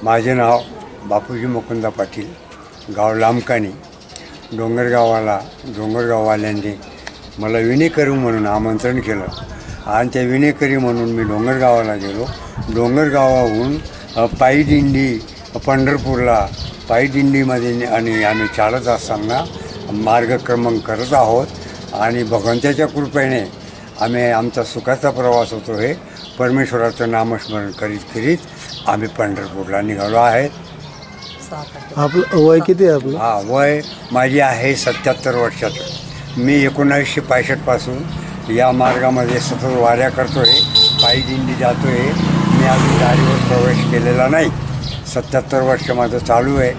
माझे नाव बापूजी मुकुंदा पाटील, गाव लांबकानी. डोंगरगाववाल्यांनी मला विणेकरी म्हणून आमंत्रण केलं आणि त्या विणेकरी म्हणून मी डोंगरगावाला गेलो. डोंगरगावाहून पायी दिंडी पंढरपूरला पायी दिंडीमध्ये आणि आम्ही चालत असताना मार्गक्रमण करत आहोत आणि भगवंताच्या कृपेने आम्ही आमचा सुखाचा प्रवास होतो. हे परमेश्वराचं नामस्मरण करीत आम्ही पंढरपूरला निघालो आहेत. आपलं वय किती आहे आपलं? वय माझी आहे 77 वर्षाचं. मी 1965 पासून या मार्गामध्ये सतत वाऱ्या करतोय, पायी दिंडी जातोय. मी अजून गाडीवर प्रवेश केलेला नाही. 77 वर्ष माझं चालू आहे.